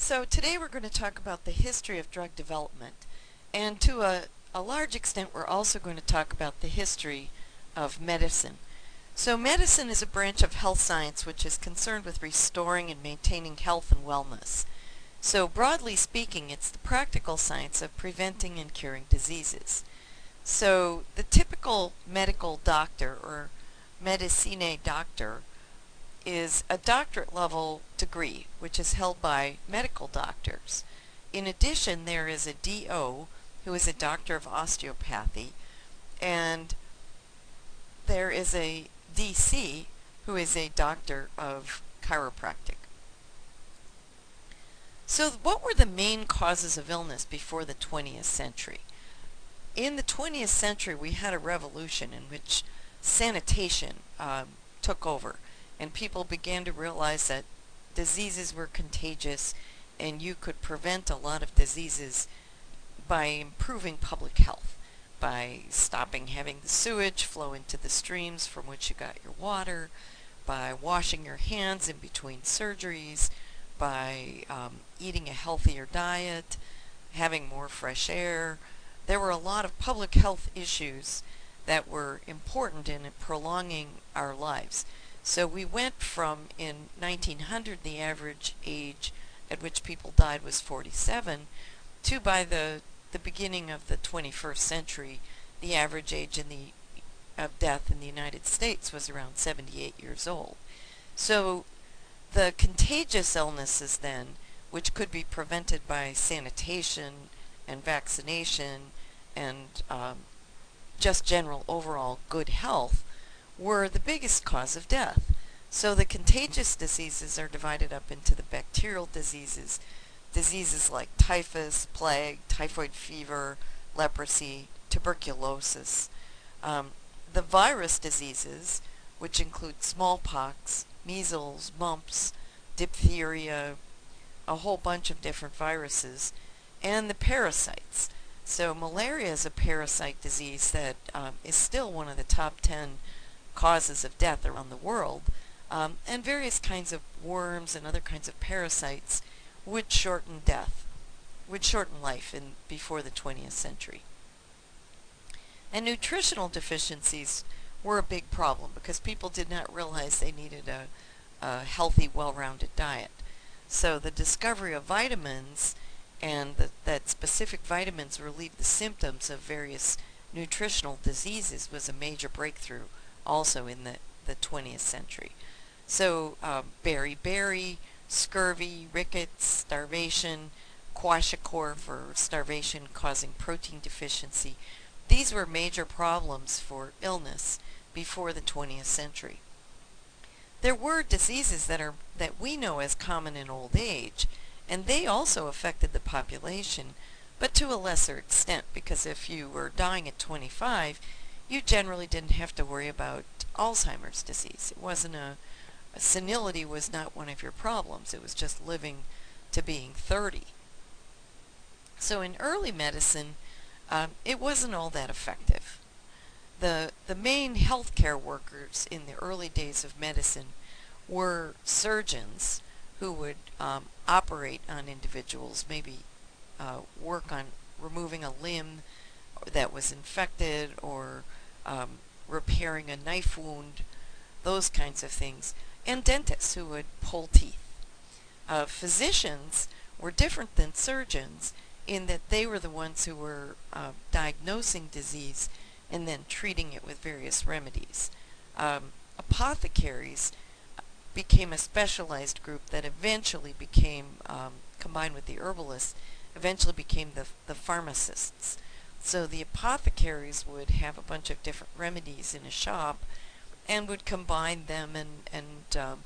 So today we're going to talk about the history of drug development, and to a large extent we're also going to talk about the history of medicine. So medicine is a branch of health science which is concerned with restoring and maintaining health and wellness. So broadly speaking, it's the practical science of preventing and curing diseases. So the typical medical doctor or medicine doctor is a doctorate level degree, which is held by medical doctors. In addition, there is a DO, who is a doctor of osteopathy, and there is a DC, who is a doctor of chiropractic. So what were the main causes of illness before the 20th century? In the 20th century, we had a revolution in which sanitation took over, and people began to realize that diseases were contagious and you could prevent a lot of diseases by improving public health, by stopping having the sewage flow into the streams from which you got your water, by washing your hands in between surgeries, by eating a healthier diet, having more fresh air. There were a lot of public health issues that were important in prolonging our lives. So we went from, in 1900, the average age at which people died was 47, to by the beginning of the 21st century, the average age of death in the United States was around 78 years old. So the contagious illnesses then, which could be prevented by sanitation and vaccination and just general overall good health, were the biggest cause of death. So the contagious diseases are divided up into the bacterial diseases, diseases like typhus, plague, typhoid fever, leprosy, tuberculosis. The virus diseases, which include smallpox, measles, mumps, diphtheria, a whole bunch of different viruses, and the parasites. So malaria is a parasite disease that is still one of the top 10 causes of death around the world, and various kinds of worms and other kinds of parasites would shorten life before the 20th century. And nutritional deficiencies were a big problem because people did not realize they needed a healthy, well-rounded diet. So the discovery of vitamins and that specific vitamins relieve the symptoms of various nutritional diseases was a major breakthrough also in the 20th century. So beriberi, scurvy, rickets, starvation, kwashiorkor for starvation causing protein deficiency. These were major problems for illness before the 20th century. There were diseases that we know as common in old age, and they also affected the population, but to a lesser extent, because if you were dying at 25, you generally didn't have to worry about Alzheimer's disease. It wasn't senility was not one of your problems. It was just living to being 30. So in early medicine, it wasn't all that effective. The main healthcare workers in the early days of medicine were surgeons who would operate on individuals, maybe work on removing a limb that was infected or repairing a knife wound, those kinds of things, and dentists who would pull teeth. Physicians were different than surgeons in that they were the ones who were diagnosing disease and then treating it with various remedies. Apothecaries became a specialized group that eventually became, combined with the herbalists, eventually became the pharmacists. So the apothecaries would have a bunch of different remedies in a shop and would combine them and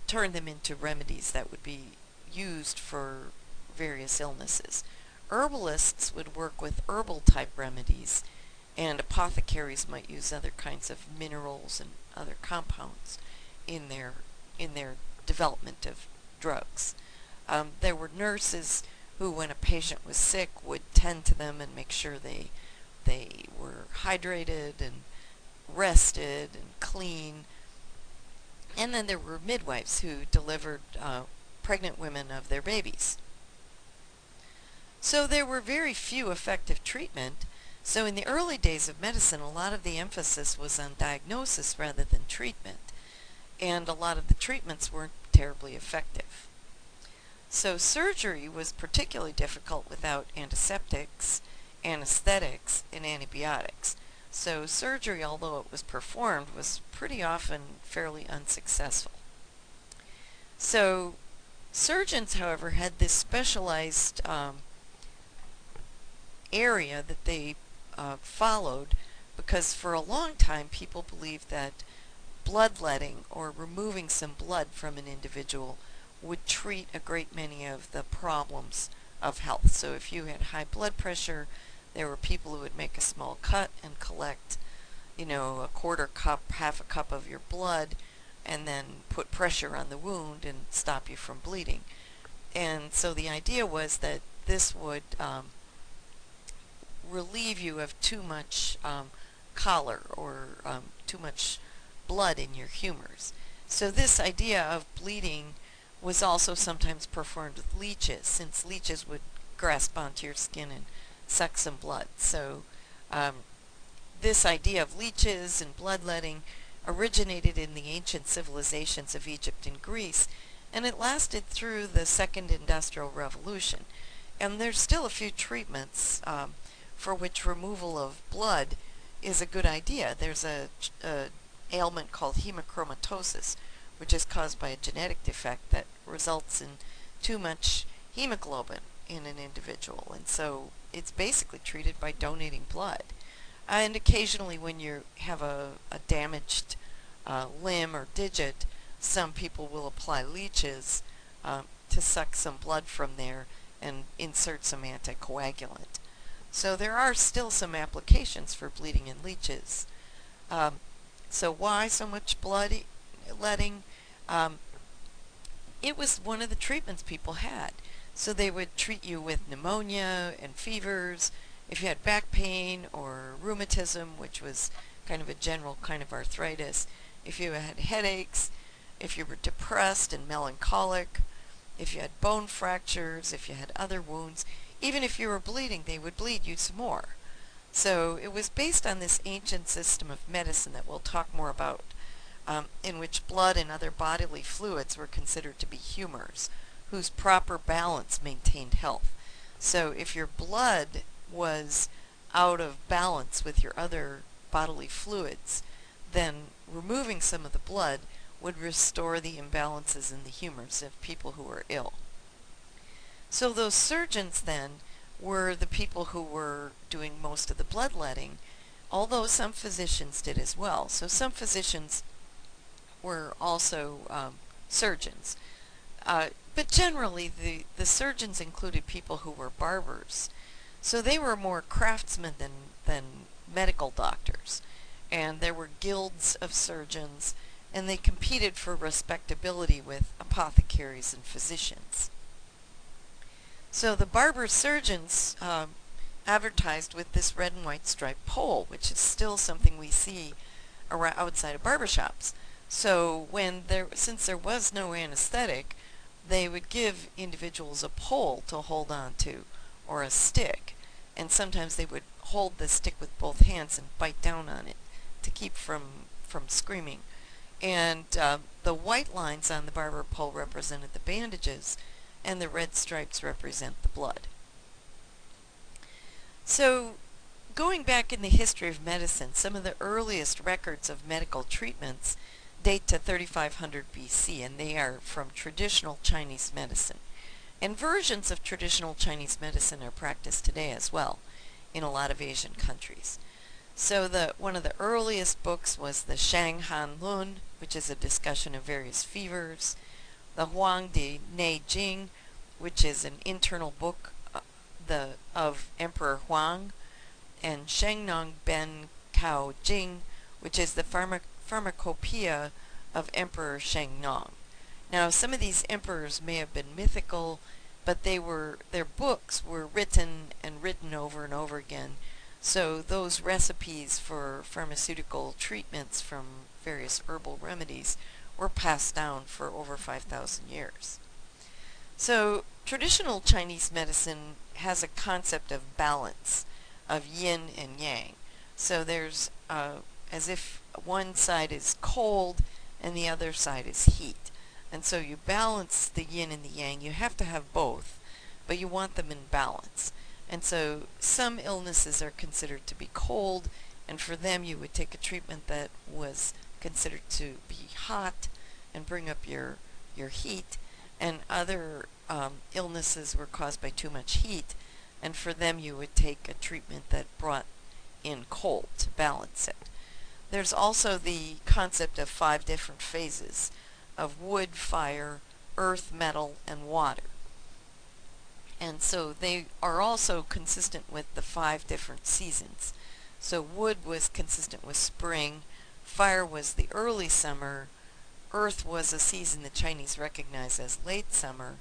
turn them into remedies that would be used for various illnesses. Herbalists would work with herbal type remedies, and apothecaries might use other kinds of minerals and other compounds in their development of drugs. There were nurses who, when a patient was sick, would tend to them and make sure they were hydrated and rested and clean. And then there were midwives who delivered pregnant women of their babies. So there were very few effective treatment. So in the early days of medicine, a lot of the emphasis was on diagnosis rather than treatment, and a lot of the treatments weren't terribly effective. So surgery was particularly difficult without antiseptics, anesthetics, and antibiotics. So surgery, although it was performed, was pretty often fairly unsuccessful. So surgeons, however, had this specialized area that they followed, because for a long time people believed that bloodletting, or removing some blood from an individual, would treat a great many of the problems of health. So if you had high blood pressure, there were people who would make a small cut and collect, a quarter cup, half a cup of your blood, and then put pressure on the wound and stop you from bleeding. And so the idea was that this would relieve you of too much choler, or too much blood in your humors. So this idea of bleeding was also sometimes performed with leeches, since leeches would grasp onto your skin and suck some blood. So this idea of leeches and bloodletting originated in the ancient civilizations of Egypt and Greece, and it lasted through the Second Industrial Revolution. And there's still a few treatments for which removal of blood is a good idea. There's a ailment called hemochromatosis, which is caused by a genetic defect that results in too much hemoglobin in an individual, and so it's basically treated by donating blood. And occasionally when you have a damaged limb or digit, some people will apply leeches to suck some blood from there and insert some anticoagulant. So there are still some applications for bleeding in leeches. So why so much bloodletting? It was one of the treatments people had. So they would treat you with pneumonia and fevers, if you had back pain or rheumatism, which was kind of a general kind of arthritis, if you had headaches, if you were depressed and melancholic, if you had bone fractures, if you had other wounds, even if you were bleeding, they would bleed you some more. So it was based on this ancient system of medicine that we'll talk more about, in which blood and other bodily fluids were considered to be humors, whose proper balance maintained health. So if your blood was out of balance with your other bodily fluids, then removing some of the blood would restore the imbalances in the humors of people who were ill. So those surgeons then were the people who were doing most of the bloodletting, although some physicians did as well. So some physicians were also surgeons. But generally the surgeons included people who were barbers. So they were more craftsmen than medical doctors. And there were guilds of surgeons, and they competed for respectability with apothecaries and physicians. So the barber surgeons advertised with this red and white striped pole, which is still something we see outside of barbershops. So since there was no anesthetic, they would give individuals a pole to hold on to, or a stick, and sometimes they would hold the stick with both hands and bite down on it to keep from screaming. And the white lines on the barber pole represented the bandages, and the red stripes represent the blood. So going back in the history of medicine, some of the earliest records of medical treatments date to 3500 BC, and they are from traditional Chinese medicine. And versions of traditional Chinese medicine are practiced today as well in a lot of Asian countries. So one of the earliest books was the Shang Han Lun, which is a discussion of various fevers, the Huang de Nei Jing, which is an internal book of Emperor Huang, and Sheng Nong Ben Cao Jing, which is the pharmacopoeia of Emperor Sheng Nong. Now, some of these emperors may have been mythical, but their books were written and written over and over again. So those recipes for pharmaceutical treatments from various herbal remedies were passed down for over 5,000 years. So traditional Chinese medicine has a concept of balance, of yin and yang. So there's as if one side is cold and the other side is heat. And so you balance the yin and the yang. You have to have both, but you want them in balance. And so some illnesses are considered to be cold, and for them you would take a treatment that was considered to be hot and bring up your heat, and other illnesses were caused by too much heat, and for them you would take a treatment that brought in cold to balance it. There's also the concept of 5 different phases of wood, fire, earth, metal, and water. And so they are also consistent with the 5 different seasons. So wood was consistent with spring, fire was the early summer, earth was a season the Chinese recognize as late summer,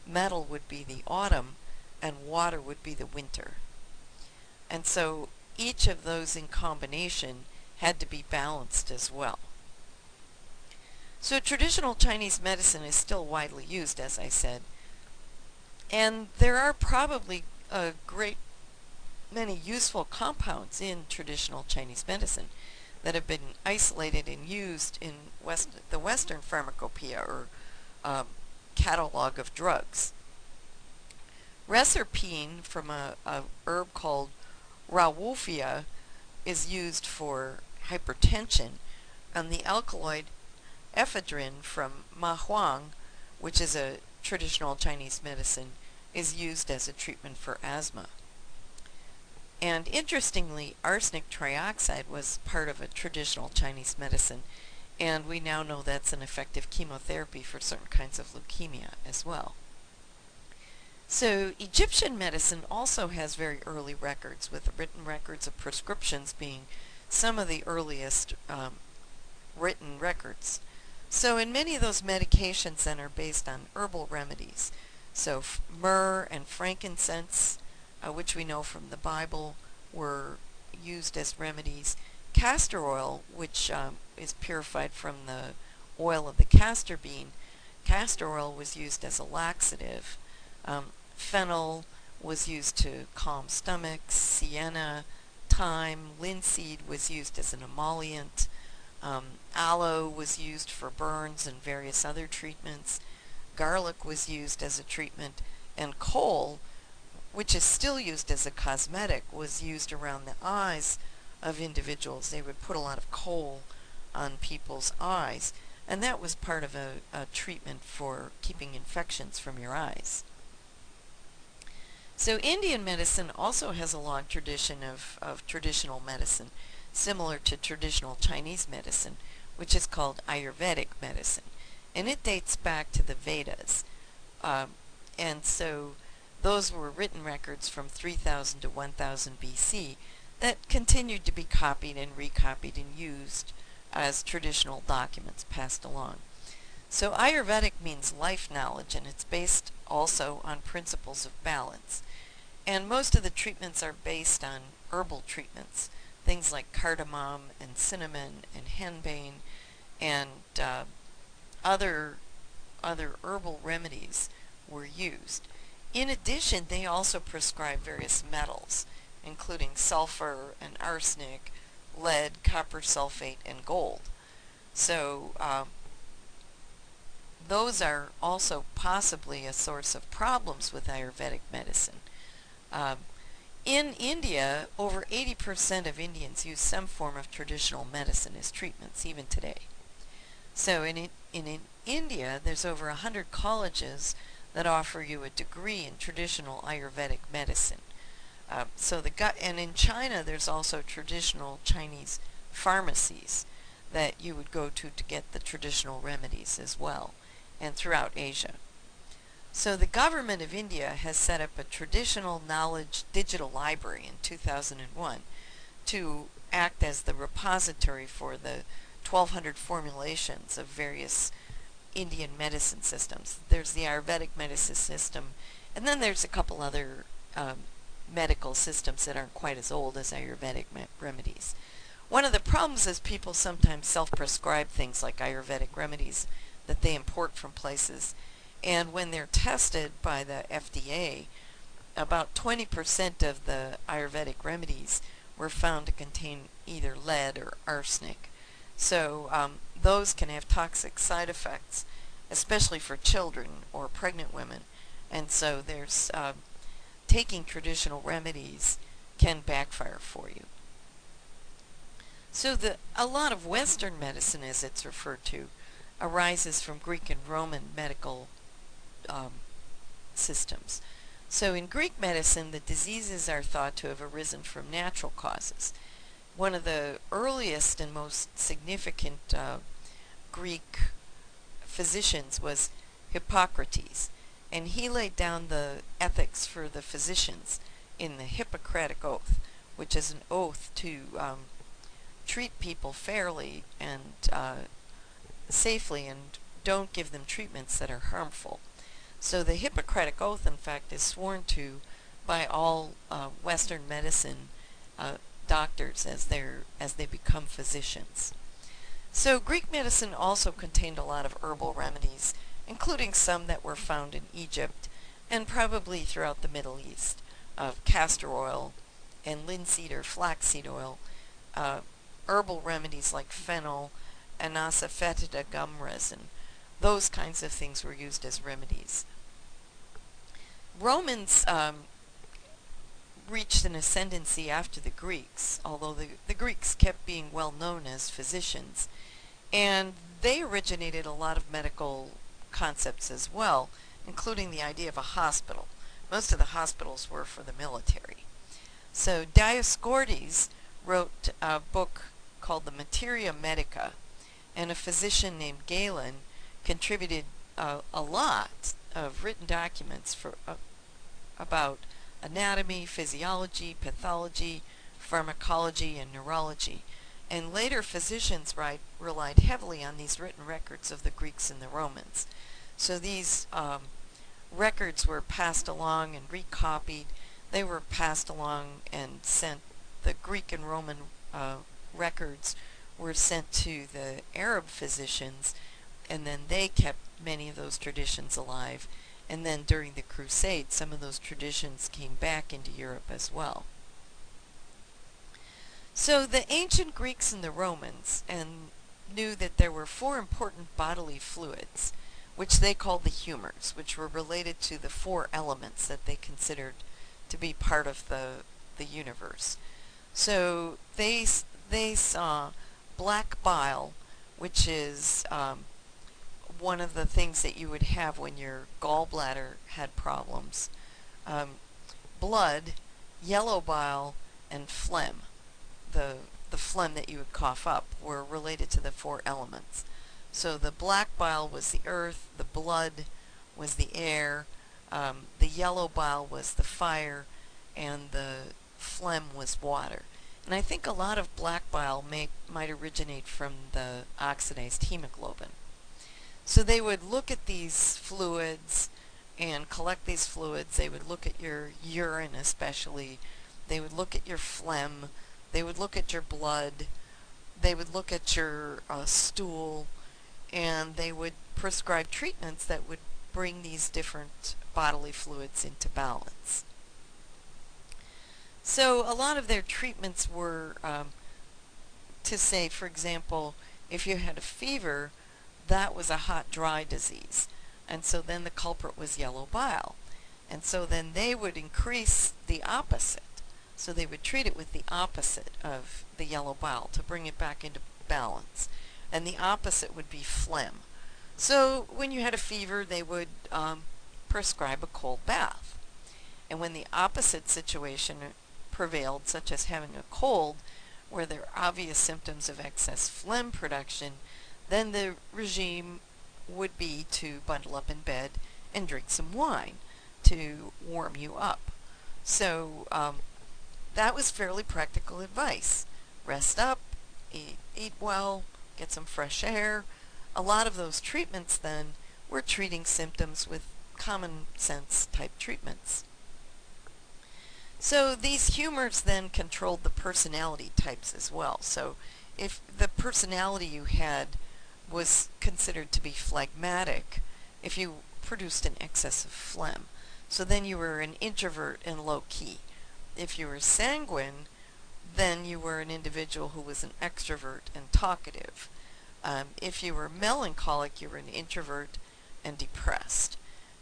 metal would be the autumn, and water would be the winter. And so each of those in combination had to be balanced as well. So traditional Chinese medicine is still widely used, as I said, and there are probably a great many useful compounds in traditional Chinese medicine that have been isolated and used in the Western pharmacopoeia, or catalog of drugs. Reserpine from a herb called Rauwolfia is used for hypertension, and the alkaloid ephedrine from Ma Huang, which is a traditional Chinese medicine, is used as a treatment for asthma. And interestingly, arsenic trioxide was part of a traditional Chinese medicine, and we now know that's an effective chemotherapy for certain kinds of leukemia as well. So Egyptian medicine also has very early records, with written records of prescriptions being some of the earliest written records. So in many of those medications then are based on herbal remedies. So myrrh and frankincense, which we know from the Bible, were used as remedies. Castor oil, which is purified from the oil of the castor bean, castor oil was used as a laxative. Fennel was used to calm stomachs. Sienna, thyme, linseed was used as an emollient. Aloe was used for burns and various other treatments. Garlic was used as a treatment, and kohl, which is still used as a cosmetic, was used around the eyes of individuals. They would put a lot of kohl on people's eyes, and that was part of a treatment for keeping infections from your eyes. So Indian medicine also has a long tradition of traditional medicine, similar to traditional Chinese medicine, which is called Ayurvedic medicine. And it dates back to the Vedas. And so those were written records from 3000 to 1000 BC that continued to be copied and recopied and used as traditional documents passed along. So Ayurvedic means life knowledge, and it's based also on principles of balance. And most of the treatments are based on herbal treatments, things like cardamom and cinnamon and henbane and other herbal remedies were used. In addition, they also prescribe various metals, including sulfur and arsenic, lead, copper sulfate, and gold. So those are also possibly a source of problems with Ayurvedic medicine. In India, over 80% of Indians use some form of traditional medicine as treatments, even today. So in India, there's over 100 colleges that offer you a degree in traditional Ayurvedic medicine. And in China, there's also traditional Chinese pharmacies that you would go to get the traditional remedies as well, and throughout Asia. So the government of India has set up a traditional knowledge digital library in 2001 to act as the repository for the 1,200 formulations of various Indian medicine systems. There's the Ayurvedic medicine system, and then there's a couple other medical systems that aren't quite as old as Ayurvedic remedies. One of the problems is people sometimes self-prescribe things like Ayurvedic remedies that they import from places, And when they're tested by the FDA, about 20% of the Ayurvedic remedies were found to contain either lead or arsenic. So those can have toxic side effects, especially for children or pregnant women. And so there's taking traditional remedies can backfire for you. So a lot of Western medicine, as it's referred to, arises from Greek and Roman medical systems. So in Greek medicine, the diseases are thought to have arisen from natural causes. One of the earliest and most significant Greek physicians was Hippocrates, and he laid down the ethics for the physicians in the Hippocratic Oath, which is an oath to treat people fairly and safely, and don't give them treatments that are harmful. So the Hippocratic Oath, in fact, is sworn to by all Western medicine doctors as they become physicians. So Greek medicine also contained a lot of herbal remedies, including some that were found in Egypt and probably throughout the Middle East, of castor oil and linseed or flaxseed oil, herbal remedies like fennel and asafoetida gum resin. Those kinds of things were used as remedies. Romans reached an ascendancy after the Greeks, although the Greeks kept being well known as physicians, and they originated a lot of medical concepts as well, including the idea of a hospital. Most of the hospitals were for the military. So Dioscorides wrote a book called the Materia Medica, and a physician named Galen contributed a lot of written documents about anatomy, physiology, pathology, pharmacology, and neurology. And later physicians relied heavily on these written records of the Greeks and the Romans. So these records were passed along and recopied. They were passed along and sent. The Greek and Roman records were sent to the Arab physicians, and then they kept many of those traditions alive. And then during the Crusades, some of those traditions came back into Europe as well. So the ancient Greeks and the Romans knew that there were 4 important bodily fluids, which they called the humors, which were related to the 4 elements that they considered to be part of the universe. So they saw black bile, which is one of the things that you would have when your gallbladder had problems, blood, yellow bile, and phlegm. The phlegm that you would cough up were related to the 4 elements. So the black bile was the earth, the blood was the air, the yellow bile was the fire, and the phlegm was water. And I think a lot of black bile might originate from the oxidized hemoglobin. So they would look at these fluids and collect these fluids. They would look at your urine especially. They would look at your phlegm. They would look at your blood. They would look at your stool. And they would prescribe treatments that would bring these different bodily fluids into balance. So a lot of their treatments were to say, for example, if you had a fever, that was a hot, dry disease. And so then the culprit was yellow bile. And so then they would increase the opposite. So they would treat it with the opposite of the yellow bile to bring it back into balance. And the opposite would be phlegm. So when you had a fever, they would prescribe a cold bath. And when the opposite situation prevailed, such as having a cold, where there are obvious symptoms of excess phlegm production, then the regime would be to bundle up in bed and drink some wine to warm you up. So that was fairly practical advice. Rest up, eat well, get some fresh air. A lot of those treatments then were treating symptoms with common sense type treatments. So these humors then controlled the personality types as well. So if the personality you had was considered to be phlegmatic, if you produced an excess of phlegm. So then you were an introvert and low-key. If you were sanguine, then you were an individual who was an extrovert and talkative. If you were melancholic, you were an introvert and depressed.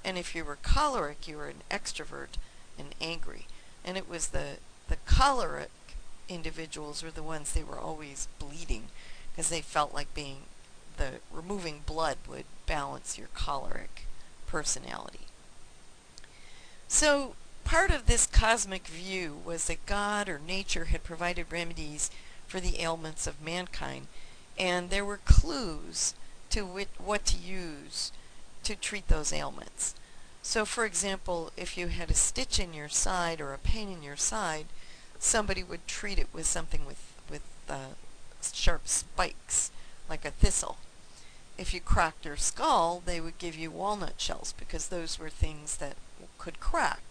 And if you were choleric, you were an extrovert and angry. And it was the choleric individuals were the ones they were always bleeding because they felt like removing blood would balance your choleric personality. So part of this cosmic view was that God or nature had provided remedies for the ailments of mankind, and there were clues to what to use to treat those ailments. So for example, if you had a stitch in your side or a pain in your side, somebody would treat it with something with sharp spikes, like a thistle. If you cracked your skull, they would give you walnut shells because those were things that could crack.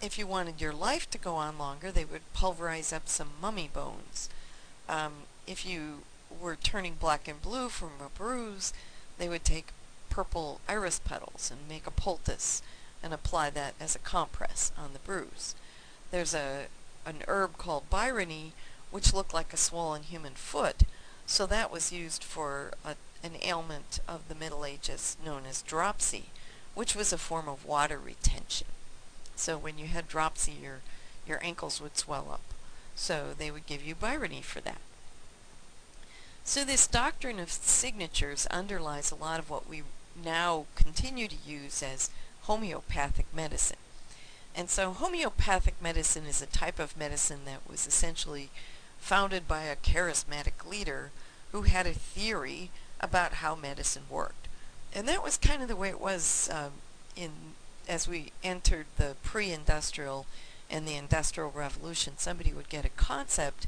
If you wanted your life to go on longer, they would pulverize up some mummy bones. If you were turning black and blue from a bruise, they would take purple iris petals and make a poultice and apply that as a compress on the bruise. There's an herb called byrony, which looked like a swollen human foot, so that was used for an ailment of the Middle Ages known as dropsy, which was a form of water retention. So when you had dropsy, your ankles would swell up. So they would give you byrony for that. So this doctrine of signatures underlies a lot of what we now continue to use as homeopathic medicine. And so homeopathic medicine is a type of medicine that was essentially founded by a charismatic leader who had a theory about how medicine worked. And that was kind of the way it was as we entered the pre-industrial and the industrial revolution. Somebody would get a concept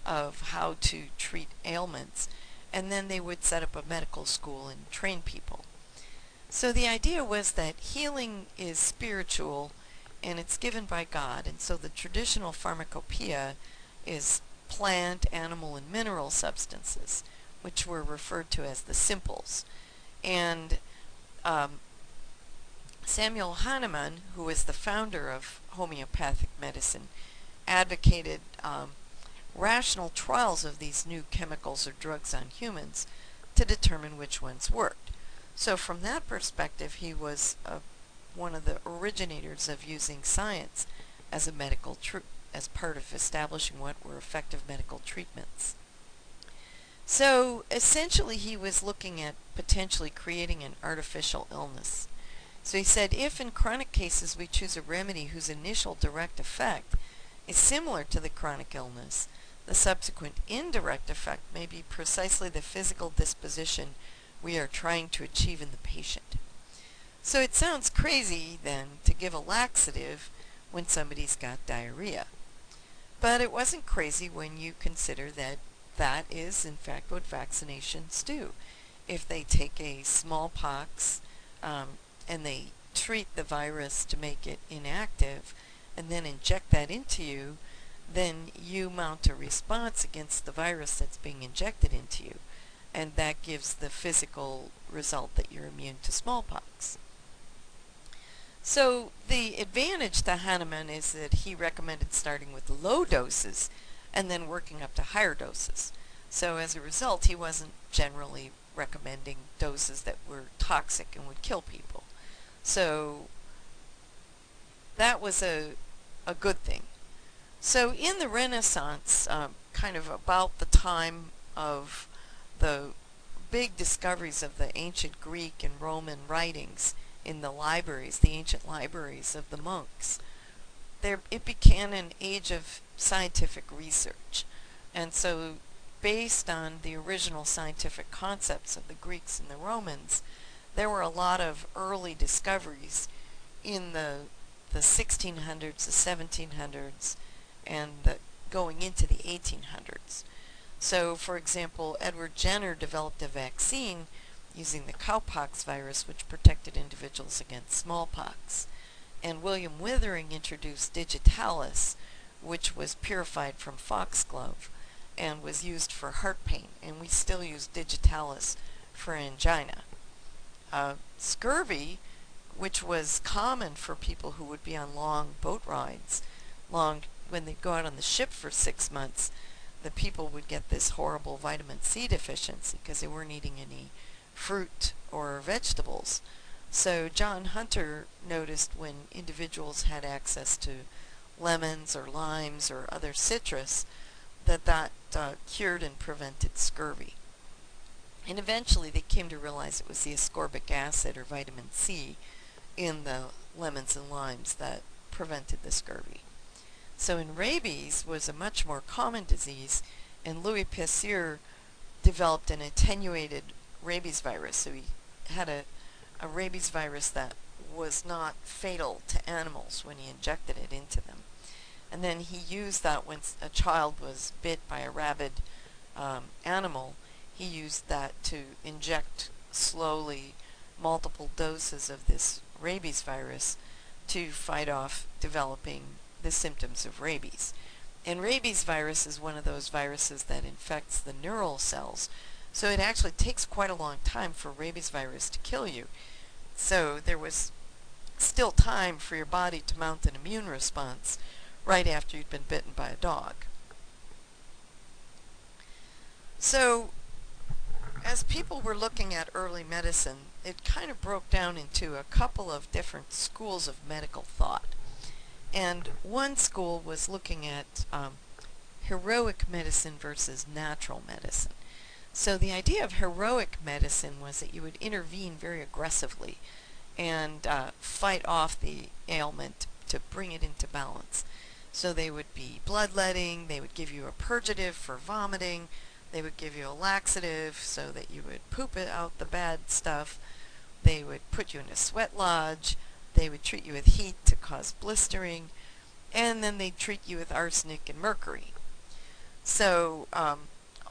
of how to treat ailments, and then they would set up a medical school and train people. So the idea was that healing is spiritual and it's given by God, and so the traditional pharmacopoeia is plant, animal, and mineral substances, which were referred to as the simples. And Samuel Hahnemann, who was the founder of homeopathic medicine, advocated rational trials of these new chemicals or drugs on humans to determine which ones worked. So from that perspective, he was one of the originators of using science as a medical as part of establishing what were effective medical treatments. So essentially he was looking at potentially creating an artificial illness. So he said, if in chronic cases we choose a remedy whose initial direct effect is similar to the chronic illness, the subsequent indirect effect may be precisely the physical disposition we are trying to achieve in the patient. So it sounds crazy then to give a laxative when somebody's got diarrhea. But it wasn't crazy when you consider that that is in fact what vaccinations do. If they take a smallpox and they treat the virus to make it inactive and then inject that into you, then you mount a response against the virus that's being injected into you, and that gives the physical result that you're immune to smallpox. So the advantage to Hahnemann is that he recommended starting with low doses and then working up to higher doses. So as a result, he wasn't generally recommending doses that were toxic and would kill people. So that was a good thing. So in the Renaissance, kind of about the time of the big discoveries of the ancient Greek and Roman writings in the libraries, the ancient libraries of the monks, it began an age of scientific research. And so based on the original scientific concepts of the Greeks and the Romans, there were a lot of early discoveries in the 1600s, the 1700s, and going into the 1800s. So, for example, Edward Jenner developed a vaccine using the cowpox virus, which protected individuals against smallpox. And William Withering introduced digitalis, which was purified from foxglove and was used for heart pain. And we still use digitalis for angina. scurvy, which was common for people who would be on long boat rides, when they'd go out on the ship for 6 months, the people would get this horrible vitamin C deficiency because they weren't eating any fruit or vegetables. So John Hunter noticed when individuals had access to lemons or limes or other citrus that cured and prevented scurvy. And eventually they came to realize it was the ascorbic acid or vitamin C in the lemons and limes that prevented the scurvy. So in rabies was a much more common disease, and Louis Pasteur developed an attenuated rabies virus. So he had a rabies virus that was not fatal to animals when he injected it into them. And then he used that when a child was bit by a rabid animal. He used that to inject slowly multiple doses of this rabies virus to fight off developing the symptoms of rabies. And rabies virus is one of those viruses that infects the neural cells. So it actually takes quite a long time for rabies virus to kill you. So there was still time for your body to mount an immune response right after you'd been bitten by a dog. So as people were looking at early medicine, it kind of broke down into a couple of different schools of medical thought. And one school was looking at heroic medicine versus natural medicine. So the idea of heroic medicine was that you would intervene very aggressively and fight off the ailment to bring it into balance. So they would be bloodletting, they would give you a purgative for vomiting, they would give you a laxative so that you would poop it out the bad stuff, they would put you in a sweat lodge, they would treat you with heat to cause blistering, and then they'd treat you with arsenic and mercury. So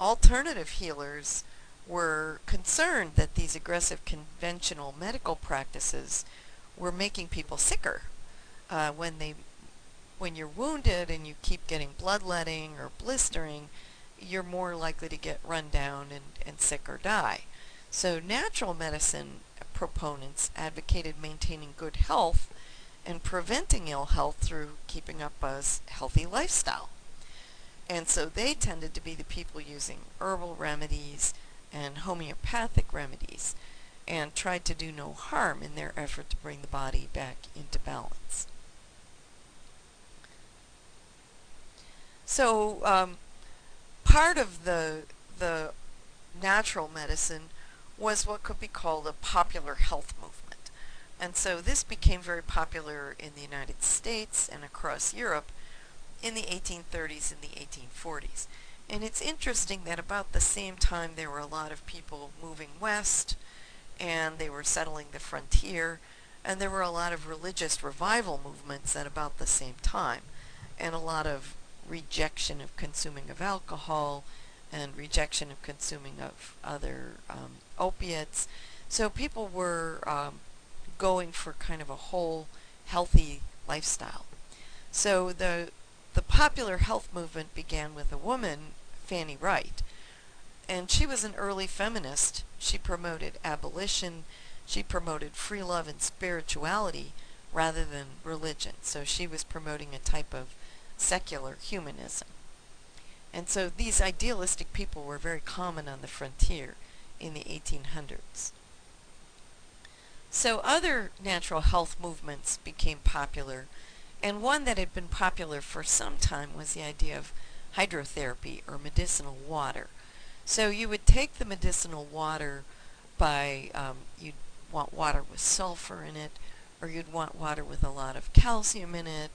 alternative healers were concerned that these aggressive conventional medical practices were making people sicker. When you're wounded and you keep getting bloodletting or blistering, you're more likely to get run down and sick or die. So natural medicine proponents advocated maintaining good health and preventing ill health through keeping up a healthy lifestyle. And so they tended to be the people using herbal remedies and homeopathic remedies and tried to do no harm in their effort to bring the body back into balance. So part of the natural medicine was what could be called a popular health movement. And so this became very popular in the United States and across Europe in the 1830s and the 1840s. And it's interesting that about the same time there were a lot of people moving west and they were settling the frontier, and there were a lot of religious revival movements at about the same time, and a lot of rejection of consuming of alcohol and rejection of consuming of other opiates. So people were going for kind of a whole healthy lifestyle. So the popular health movement began with a woman, Fanny Wright, and she was an early feminist. She promoted abolition, she promoted free love and spirituality rather than religion. So she was promoting a type of secular humanism. And so these idealistic people were very common on the frontier in the 1800s. So other natural health movements became popular, and one that had been popular for some time was the idea of hydrotherapy or medicinal water. So you would take the medicinal water by, you'd want water with sulfur in it, or you'd want water with a lot of calcium in it,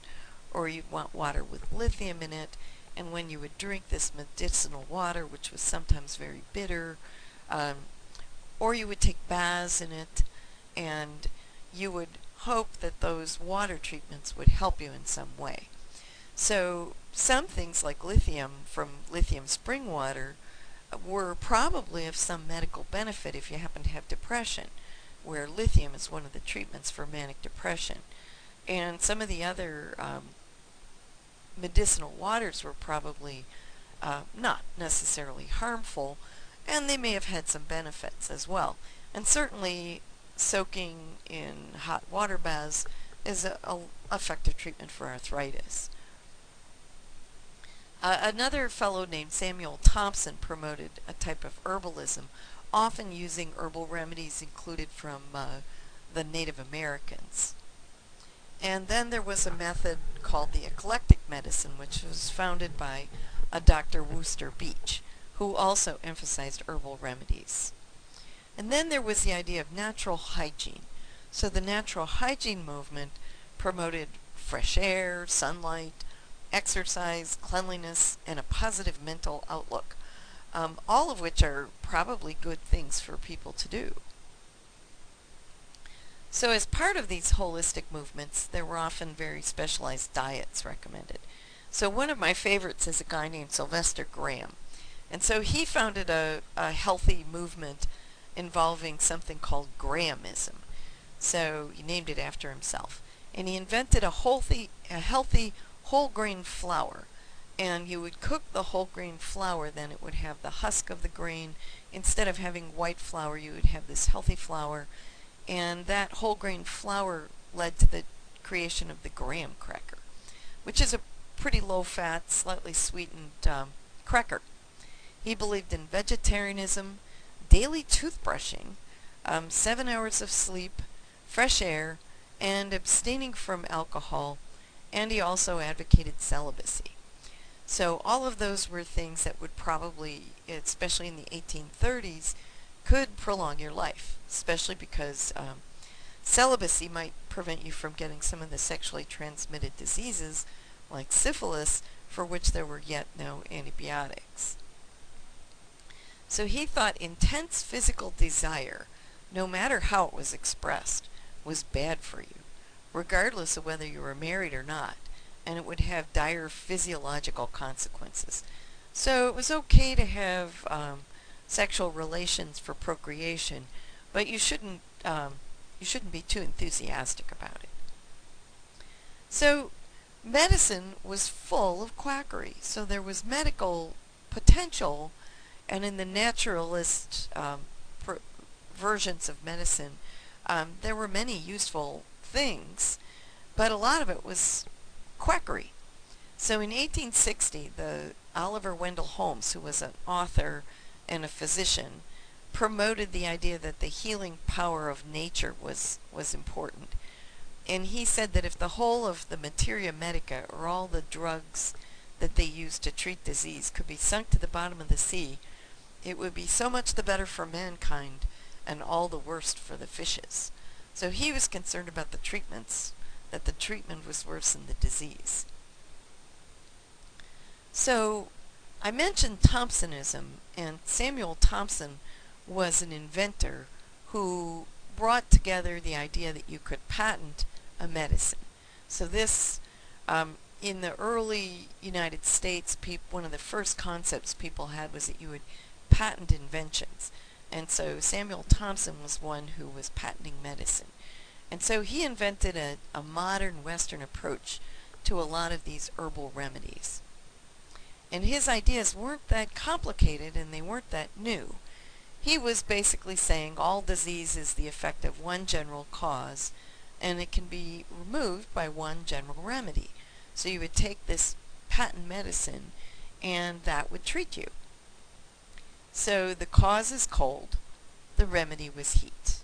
or you'd want water with lithium in it, and when you would drink this medicinal water, which was sometimes very bitter, or you would take baths in it, and you would hope that those water treatments would help you in some way. So some things like lithium from lithium spring water were probably of some medical benefit if you happen to have depression, where lithium is one of the treatments for manic depression. And some of the other medicinal waters were probably not necessarily harmful, and they may have had some benefits as well. And certainly soaking in hot water baths is a effective treatment for arthritis. Another fellow named Samuel Thompson promoted a type of herbalism, often using herbal remedies included from the Native Americans. And then there was a method called the eclectic medicine, which was founded by a Dr. Worcester Beach, who also emphasized herbal remedies. And then there was the idea of natural hygiene. So the natural hygiene movement promoted fresh air, sunlight, exercise, cleanliness, and a positive mental outlook, all of which are probably good things for people to do. So as part of these holistic movements, there were often very specialized diets recommended. So one of my favorites is a guy named Sylvester Graham. And so he founded a healthy movement involving something called Grahamism. So he named it after himself. And he invented a healthy whole grain flour. And you would cook the whole grain flour, then it would have the husk of the grain. Instead of having white flour, you would have this healthy flour. And that whole grain flour led to the creation of the graham cracker, which is a pretty low-fat, slightly sweetened cracker. He believed in vegetarianism, daily toothbrushing, 7 hours of sleep, fresh air, and abstaining from alcohol, and he also advocated celibacy. So all of those were things that would probably, especially in the 1830s, could prolong your life, especially because celibacy might prevent you from getting some of the sexually transmitted diseases like syphilis, for which there were yet no antibiotics. So he thought intense physical desire, no matter how it was expressed, was bad for you, regardless of whether you were married or not, and it would have dire physiological consequences. So it was okay to have sexual relations for procreation, but you shouldn't be too enthusiastic about it. So medicine was full of quackery. So there was medical potential, and in the naturalist versions of medicine, there were many useful things, but a lot of it was quackery. So in 1860, the Oliver Wendell Holmes, who was an author and a physician, promoted the idea that the healing power of nature was important. And he said that if the whole of the materia medica, or all the drugs that they used to treat disease, could be sunk to the bottom of the sea, it would be so much the better for mankind and all the worst for the fishes. So he was concerned about the treatments, that the treatment was worse than the disease. So I mentioned Thompsonism, and Samuel Thompson was an inventor who brought together the idea that you could patent a medicine. So this, in the early United States, one of the first concepts people had was that you would patent inventions. And so Samuel Thompson was one who was patenting medicine. And so he invented a modern Western approach to a lot of these herbal remedies. And his ideas weren't that complicated, and they weren't that new. He was basically saying all disease is the effect of one general cause, and it can be removed by one general remedy. So you would take this patent medicine, and that would treat you. So the cause is cold, the remedy was heat.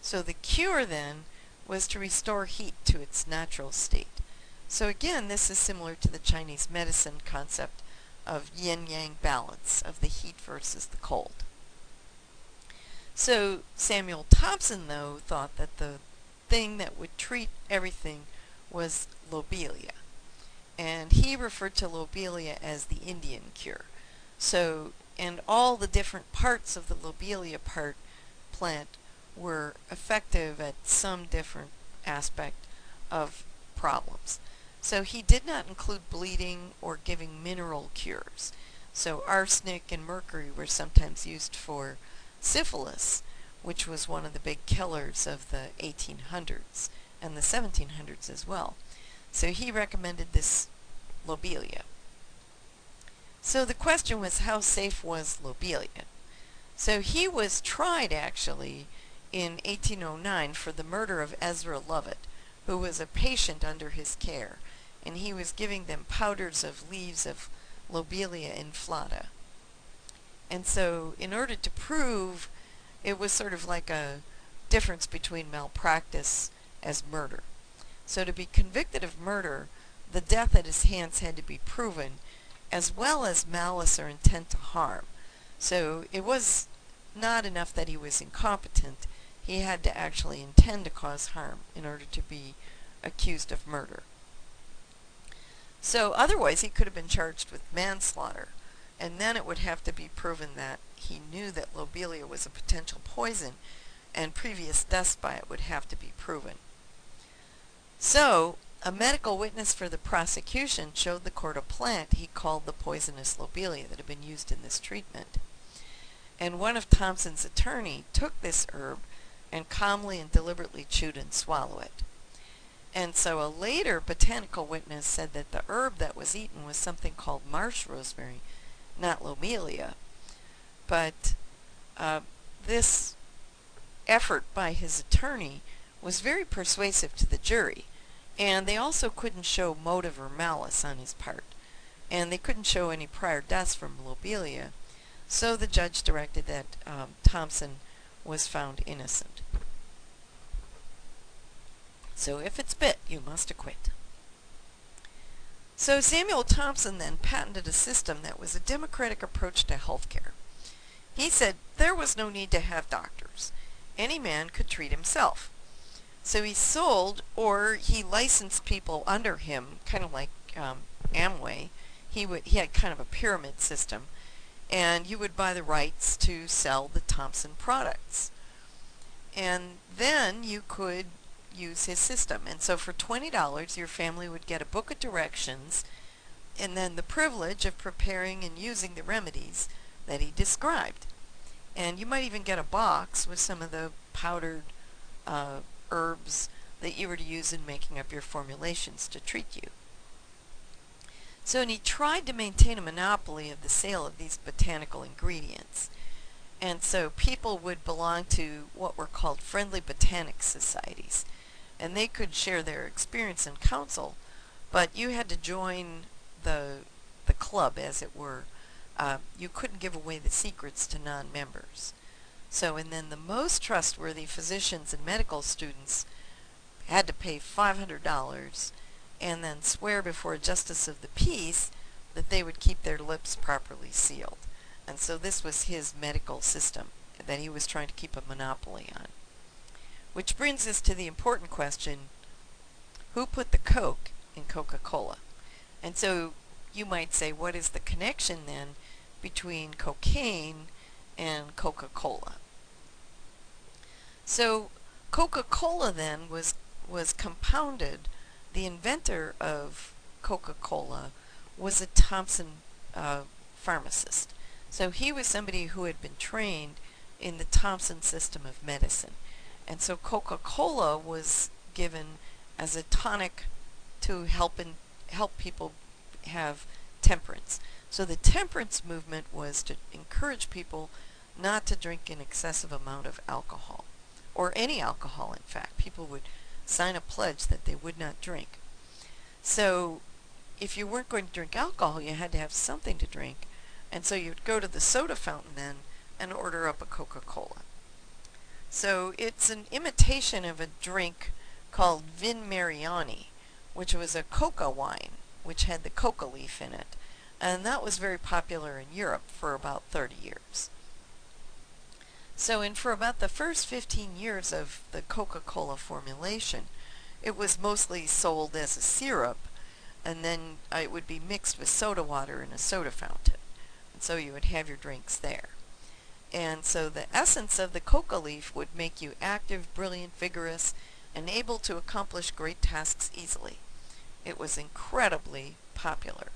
So the cure then was to restore heat to its natural state. So again, this is similar to the Chinese medicine concept of yin-yang balance, of the heat versus the cold. So Samuel Thompson, though, thought that the thing that would treat everything was lobelia. And he referred to lobelia as the Indian cure. So, and all the different parts of the lobelia plant were effective at some different aspect of problems. So he did not include bleeding or giving mineral cures. So arsenic and mercury were sometimes used for syphilis, which was one of the big killers of the 1800s and the 1700s as well. So he recommended this lobelia. So the question was, how safe was lobelia? So he was tried actually in 1809 for the murder of Ezra Lovett, who was a patient under his care, and he was giving them powders of leaves of Lobelia inflata. And so in order to prove, it was sort of like a difference between malpractice as murder. So to be convicted of murder, the death at his hands had to be proven, as well as malice or intent to harm. So it was not enough that he was incompetent. He had to actually intend to cause harm in order to be accused of murder. So otherwise he could have been charged with manslaughter, and then it would have to be proven that he knew that lobelia was a potential poison, and previous deaths by it would have to be proven. So a medical witness for the prosecution showed the court a plant he called the poisonous lobelia that had been used in this treatment. And one of Thompson's attorney took this herb and calmly and deliberately chewed and swallowed it. And so a later botanical witness said that the herb that was eaten was something called marsh rosemary, not lobelia. But this effort by his attorney was very persuasive to the jury, and they also couldn't show motive or malice on his part, and they couldn't show any prior deaths from lobelia, so the judge directed that Thompson was found innocent. So if it's bit, you must acquit. So Samuel Thompson then patented a system that was a democratic approach to healthcare. He said there was no need to have doctors. Any man could treat himself. So he sold, or he licensed people under him, kind of like Amway. He had kind of a pyramid system, and you would buy the rights to sell the Thompson products. And then you could use his system. And so for $20, your family would get a book of directions and then the privilege of preparing and using the remedies that he described. And you might even get a box with some of the powdered herbs that you were to use in making up your formulations to treat you. So and he tried to maintain a monopoly of the sale of these botanical ingredients. And so people would belong to what were called friendly botanic societies, and they could share their experience and counsel, but you had to join the club, as it were. You couldn't give away the secrets to non-members. So, and then the most trustworthy physicians and medical students had to pay $500 and then swear before a justice of the peace that they would keep their lips properly sealed. And so this was his medical system that he was trying to keep a monopoly on. Which brings us to the important question, who put the Coke in Coca-Cola? And so you might say, what is the connection then between cocaine and Coca-Cola? So Coca-Cola then was compounded. The inventor of Coca-Cola was a Thompson pharmacist. So he was somebody who had been trained in the Thompson system of medicine. And so Coca-Cola was given as a tonic to help people have temperance. So the temperance movement was to encourage people not to drink an excessive amount of alcohol, or any alcohol, in fact. People would sign a pledge that they would not drink. So if you weren't going to drink alcohol, you had to have something to drink, and so you'd go to the soda fountain then and order up a Coca-Cola. So it's an imitation of a drink called Vin Mariani, which was a coca wine, which had the coca leaf in it. And that was very popular in Europe for about 30 years. So for about the first 15 years of the Coca-Cola formulation, it was mostly sold as a syrup, and then it would be mixed with soda water in a soda fountain. And so you would have your drinks there. And so the essence of the coca leaf would make you active, brilliant, vigorous, and able to accomplish great tasks easily. It was incredibly popular.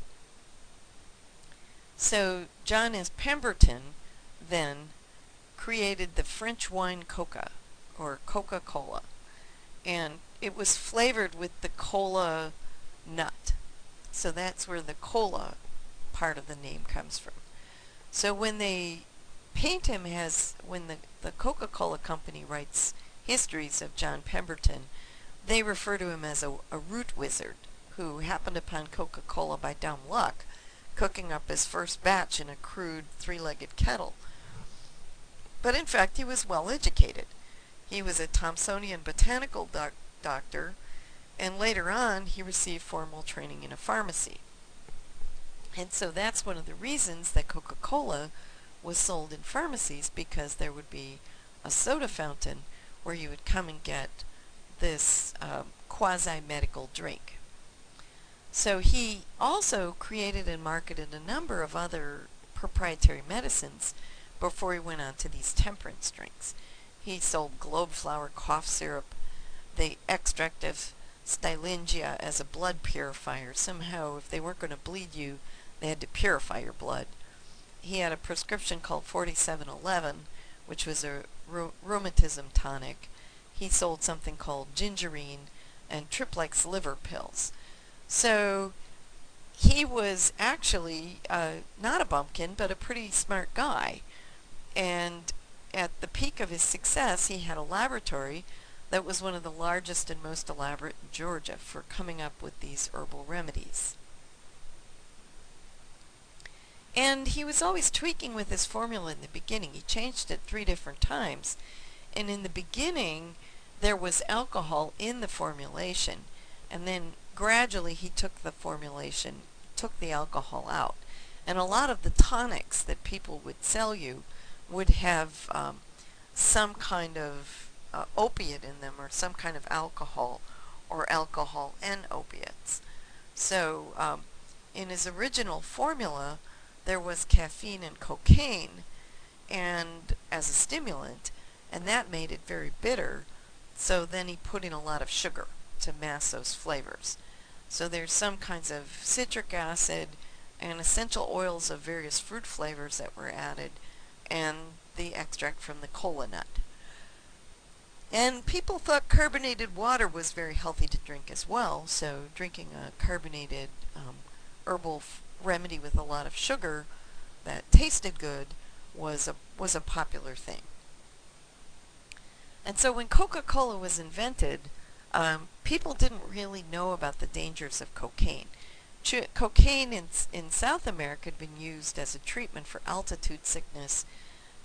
So John S. Pemberton then created the French wine coca, or Coca-Cola, and it was flavored with the cola nut. So that's where the cola part of the name comes from. So when they paint him as, when the Coca-Cola company writes histories of John Pemberton, they refer to him as a root wizard who happened upon Coca-Cola by dumb luck, cooking up his first batch in a crude three-legged kettle. But in fact, he was well educated. He was a Thomsonian botanical doctor, and later on he received formal training in a pharmacy. And so that's one of the reasons that Coca-Cola was sold in pharmacies, because there would be a soda fountain where you would come and get this quasi-medical drink. So he also created and marketed a number of other proprietary medicines before he went on to these temperance drinks. He sold globe flower cough syrup, the extract of stylingia as a blood purifier. Somehow, if they weren't going to bleed you, they had to purify your blood. He had a prescription called 4711, which was a rheumatism tonic. He sold something called gingerine and triplex liver pills. So he was actually not a bumpkin, but a pretty smart guy. And at the peak of his success, he had a laboratory that was one of the largest and most elaborate in Georgia for coming up with these herbal remedies. And he was always tweaking with his formula in the beginning. He changed it 3 different times. And in the beginning, there was alcohol in the formulation. And then gradually he took the formulation, took the alcohol out. And a lot of the tonics that people would sell you would have some kind of opiate in them, or some kind of alcohol, or alcohol and opiates. So in his original formula, there was caffeine and cocaine and as a stimulant, and that made it very bitter. So then he put in a lot of sugar to mask those flavors. So there's some kinds of citric acid and essential oils of various fruit flavors that were added, and the extract from the cola nut. And people thought carbonated water was very healthy to drink as well, so drinking a carbonated herbal remedy with a lot of sugar that tasted good was a popular thing. And so when Coca-Cola was invented, people didn't really know about the dangers of cocaine. Cocaine in South America had been used as a treatment for altitude sickness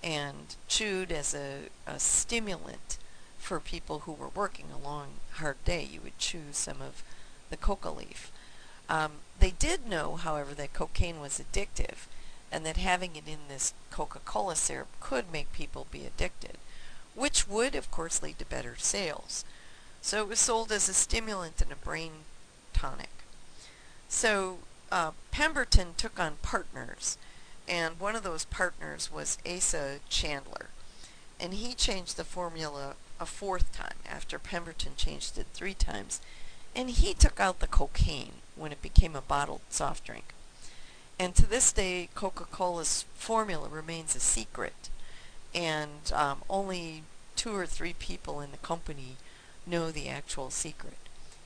and chewed as a stimulant for people who were working a long, hard day. You would chew some of the coca leaf. They did know, however, that cocaine was addictive, and that having it in this Coca-Cola syrup could make people be addicted, which would, of course, lead to better sales. So it was sold as a stimulant and a brain tonic. So Pemberton took on partners, and one of those partners was Asa Chandler. And he changed the formula a 4th time, after Pemberton changed it 3 times. And he took out the cocaine when it became a bottled soft drink. And to this day, Coca-Cola's formula remains a secret. And only 2 or 3 people in the company know the actual secret.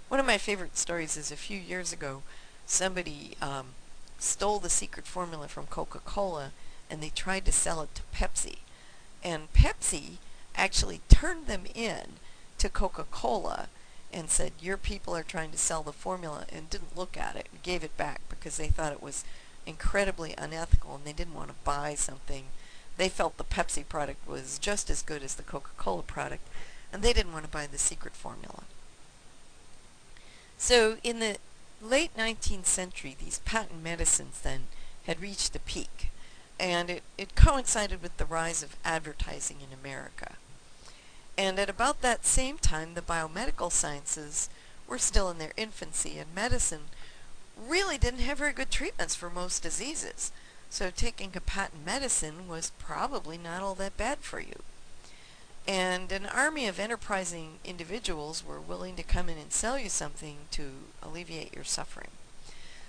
One of my favorite stories is a few years ago, somebody stole the secret formula from Coca-Cola, and they tried to sell it to Pepsi. And Pepsi actually turned them in to Coca-Cola and said, your people are trying to sell the formula, and didn't look at it and gave it back because they thought it was incredibly unethical and they didn't want to buy something. They felt the Pepsi product was just as good as the Coca-Cola product, and they didn't want to buy the secret formula. So in the late 19th century, these patent medicines then had reached a peak, and it coincided with the rise of advertising in America. And at about that same time, the biomedical sciences were still in their infancy, and medicine really didn't have very good treatments for most diseases. So taking a patent medicine was probably not all that bad for you. And an army of enterprising individuals were willing to come in and sell you something to alleviate your suffering.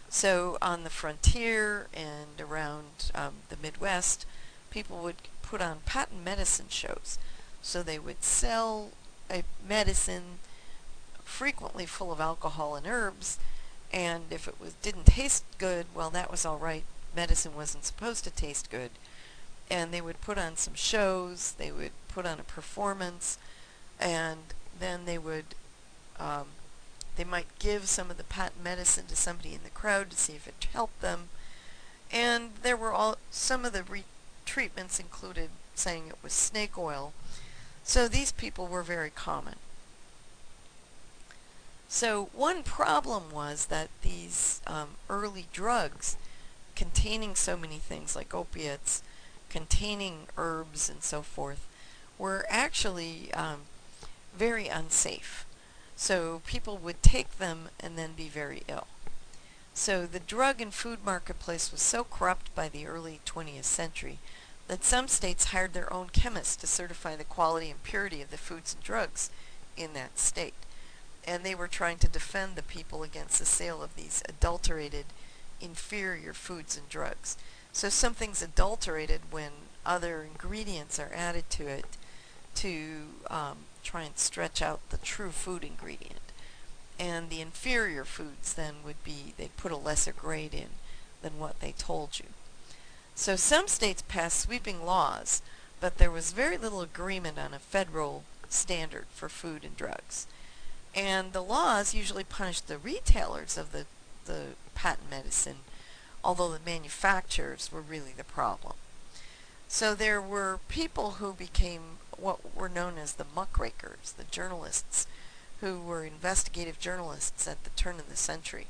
So on the frontier and around the Midwest, people would put on patent medicine shows. So they would sell a medicine frequently full of alcohol and herbs, and if it didn't taste good, well, that was all right. Medicine wasn't supposed to taste good. and they would put on some shows, they would put on a performance, and then they might give some of the patent medicine to somebody in the crowd to see if it helped them. And there were some of the treatments included saying it was snake oil. So these people were very common. So one problem was that these early drugs containing so many things like opiates, containing herbs and so forth, were actually very unsafe. So people would take them and then be very ill. So the drug and food marketplace was so corrupt by the early 20th century that some states hired their own chemists to certify the quality and purity of the foods and drugs in that state. And they were trying to defend the people against the sale of these adulterated, inferior foods and drugs. So something's adulterated when other ingredients are added to it to try and stretch out the true food ingredient. And the inferior foods then would be, they put a lesser grade in than what they told you. So some states passed sweeping laws, but there was very little agreement on a federal standard for food and drugs. And the laws usually punished the retailers of the patent medicine, although the manufacturers were really the problem. So there were people who became what were known as the muckrakers, the journalists, who were investigative journalists at the turn of the century.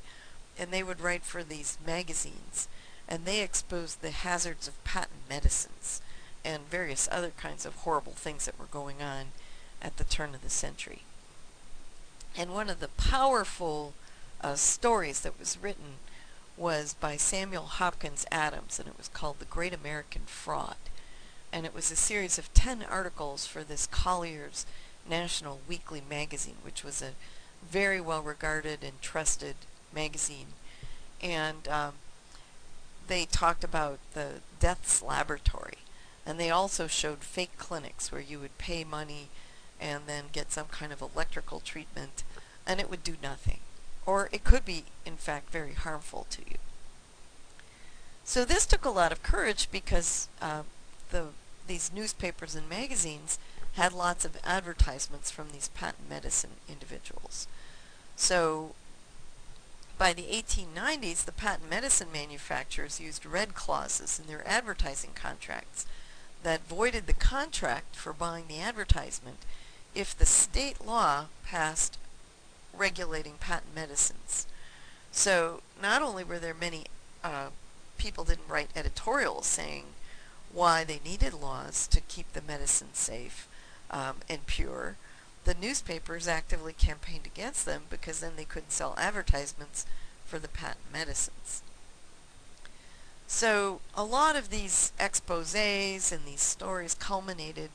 And they would write for these magazines, and they exposed the hazards of patent medicines and various other kinds of horrible things that were going on at the turn of the century. And one of the powerful stories that was written was by Samuel Hopkins Adams, and it was called The Great American Fraud. And it was a series of 10 articles for this Collier's National Weekly magazine, which was a very well regarded and trusted magazine. And they talked about the Death's Laboratory. And they also showed fake clinics where you would pay money and then get some kind of electrical treatment, and it would do nothing. Or it could be, in fact, very harmful to you. So this took a lot of courage because these newspapers and magazines had lots of advertisements from these patent medicine individuals. So by the 1890s, the patent medicine manufacturers used red clauses in their advertising contracts that voided the contract for buying the advertisement if the state law passed regulating patent medicines. So not only were there many people didn't write editorials saying why they needed laws to keep the medicine safe and pure, the newspapers actively campaigned against them because then they couldn't sell advertisements for the patent medicines. So a lot of these exposés and these stories culminated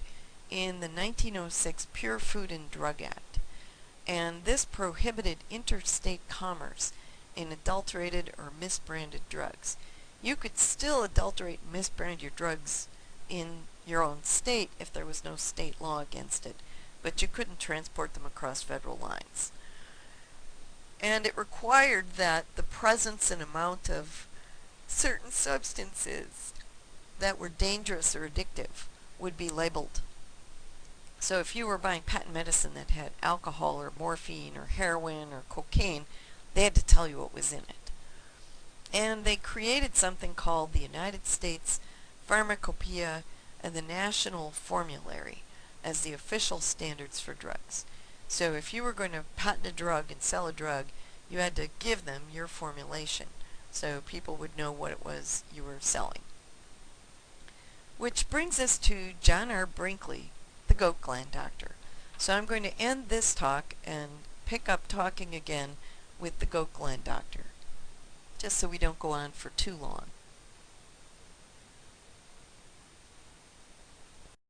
in the 1906 Pure Food and Drug Act, and this prohibited interstate commerce in adulterated or misbranded drugs. You could still adulterate and misbrand your drugs in your own state if there was no state law against it, but you couldn't transport them across federal lines. And it required that the presence and amount of certain substances that were dangerous or addictive would be labeled. So if you were buying patent medicine that had alcohol or morphine or heroin or cocaine, they had to tell you what was in it. And they created something called the United States Pharmacopoeia and the National Formulary as the official standards for drugs. So if you were going to patent a drug and sell a drug, you had to give them your formulation so people would know what it was you were selling. Which brings us to John R. Brinkley, the goat gland doctor. So I'm going to end this talk and pick up talking again with the goat gland doctor, just so we don't go on for too long.